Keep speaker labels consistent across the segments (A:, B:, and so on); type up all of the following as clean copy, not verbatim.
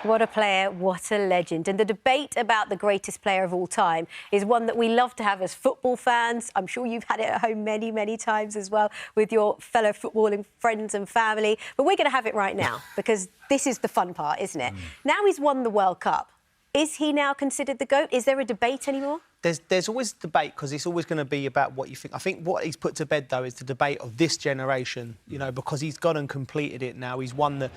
A: What a player, what a legend. And the debate about the greatest player of all time is one that we love to have as football fans. I'm sure you've had it at home many, many times as well with your fellow footballing friends and family. But we're going to have it right now because this is the fun part, isn't it? Now he's won the World Cup. Is he now considered the GOAT? Is there a debate anymore?
B: There's always debate because it's always going to be about what you think. I think what he's put to bed, though, is the debate of this generation, you know, because he's gone and completed it now. He's won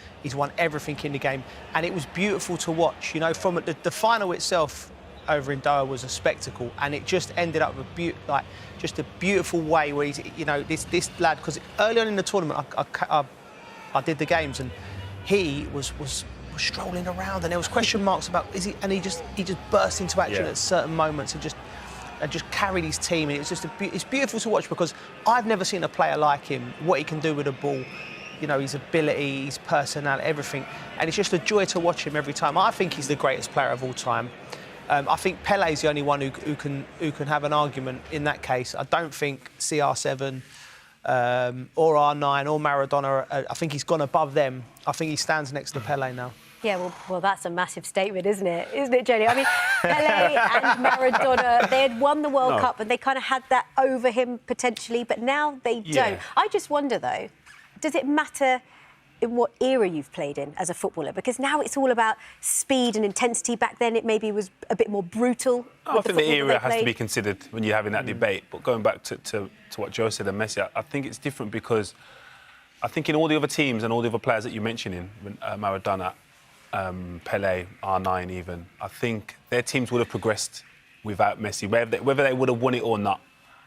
B: everything in the game. And it was beautiful to watch, you know, from the final itself over in Doha was a spectacle, and it just ended up with just a beautiful way where he's, you know, this lad, because early on in the tournament I did the games and he was strolling around and there was question marks about and he just burst into action at certain moments and just carried his team, and it's beautiful to watch because I've never seen a player like him, what he can do with a ball, you know, his ability, his personality, everything, and it's just a joy to watch him every time. I think he's the greatest player of all time. I think Pele's the only one who can have an argument in that case. I don't think CR7 or R9 or Maradona, I think he's gone above them. I think he stands next to Pele now.
A: Yeah, well, that's a massive statement, isn't it? Isn't it, Jenny? I mean, Pele and Maradona, they had won the World Cup and they kind of had that over him potentially, but now they don't. I just wonder, though, does it matter in what era you've played in as a footballer? Because now it's all about speed and intensity. Back then, it maybe was a bit more brutal.
C: I think the era has to be considered when you're having that debate. But going back to what Joe said and Messi, I think it's different because I think in all the other teams and all the other players that you're mentioning, Maradona, Pele, R9 even, I think their teams would have progressed without Messi. Whether they would have won it or not,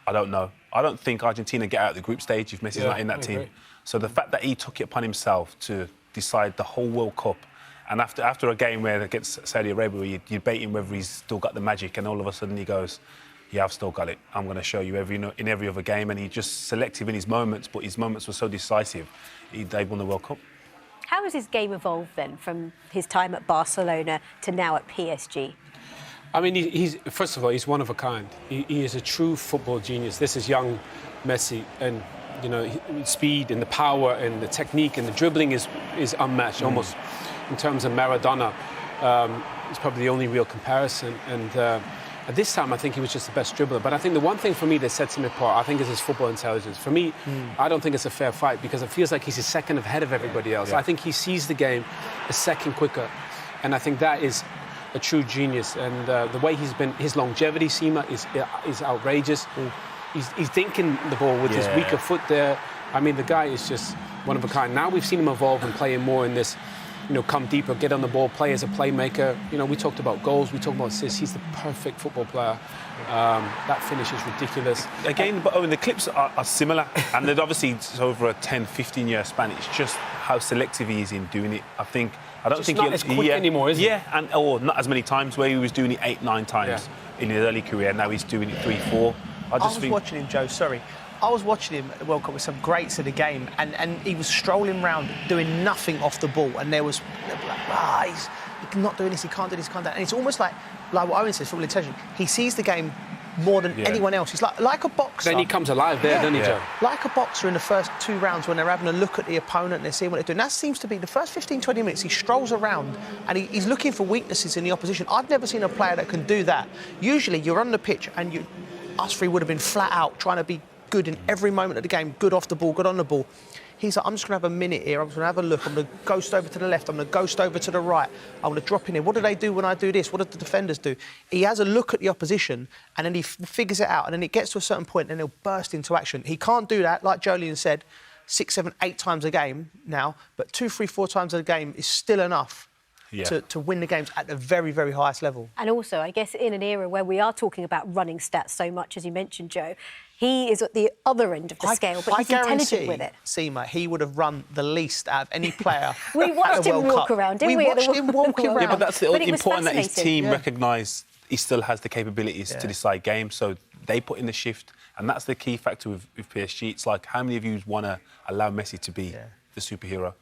C: I don't know. I don't think Argentina get out of the group stage if Messi's not in that team. So the fact that he took it upon himself to decide the whole World Cup, and after a game where against Saudi Arabia, where you're debating whether he's still got the magic, and all of a sudden he goes, yeah, I've still got it. I'm going to show you in every other game. And he's just selective in his moments, but his moments were so decisive. They won the World Cup.
A: How has his game evolved then from his time at Barcelona to now at PSG?
D: I mean, first of all, he's one of a kind. He is a true football genius. This is young Messi, and you know, speed and the power and the technique and the dribbling is unmatched almost. In terms of Maradona, it's probably the only real comparison. And at this time, I think he was just the best dribbler. But I think the one thing for me that sets him apart, I think, is his football intelligence. For me, I don't think it's a fair fight because it feels like he's a second ahead of everybody else. I think he sees the game a second quicker, and I think that is a true genius. And the way his longevity, Seema, is outrageous. He's dinking the ball with his weaker foot there. I mean, the guy is just one of a kind. Now we've seen him evolve and playing more in this, you know, come deeper, get on the ball, play as a playmaker. You know, we talked about goals, we talked about assists. He's the perfect football player. That finish is ridiculous.
C: Again, but the clips are similar. And then obviously it's over a 10, 15-year span. It's just how selective he is in doing it. I don't think
D: not as quick anymore, is it?
C: or not as many times, where he was doing it 8, 9 times in his early career. Now he's doing it 3, 4.
B: I was watching him, Joe, sorry. I was watching him at the World Cup with some greats of the game, and he was strolling around doing nothing off the ball, and there was he's not doing this, he can't do this, can't do that. And it's almost like what Owen says, football intelligence. He sees the game more than anyone else. He's like a boxer.
D: Then he comes alive there, doesn't he, Joe?
B: Like a boxer in the first 2 rounds when they're having a look at the opponent and they're seeing what they're doing. That seems to be the first 15, 20 minutes. He strolls around and he's looking for weaknesses in the opposition. I've never seen a player that can do that. Usually you're on the pitch and us three would have been flat out trying to be good in every moment of the game, good off the ball, good on the ball. He's like, I'm just going to have a minute here, I'm just going to have a look, I'm going to ghost over to the left, I'm going to ghost over to the right, I'm going to drop in here. What do they do when I do this? What do the defenders do? He has a look at the opposition and then he figures it out, and then it gets to a certain point and he'll burst into action. He can't do that, like Jolien said, 6, 7, 8 times a game now, but 2, 3, 4 times a game is still enough to win the games at the very, very highest level.
A: And also, I guess, in an era where we are talking about running stats so much, as you mentioned, Joe, he is at the other end of the scale, but he's intelligent with it.
B: Seema, he would have run the least out of any player.
A: We watched him walk around, didn't we?
B: We watched him walk around.
C: Yeah, but that's important that his team recognise he still has the capabilities to decide games, so they put in the shift, and that's the key factor with PSG. It's like, how many of you want to allow Messi to be the superhero,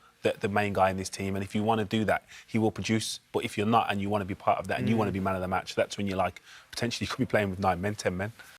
C: the main guy in this team? And if you want to do that, he will produce. But if you're not and you want to be part of that and you want to be man of the match, that's when you're like, potentially you could be playing with 9 men, 10 men.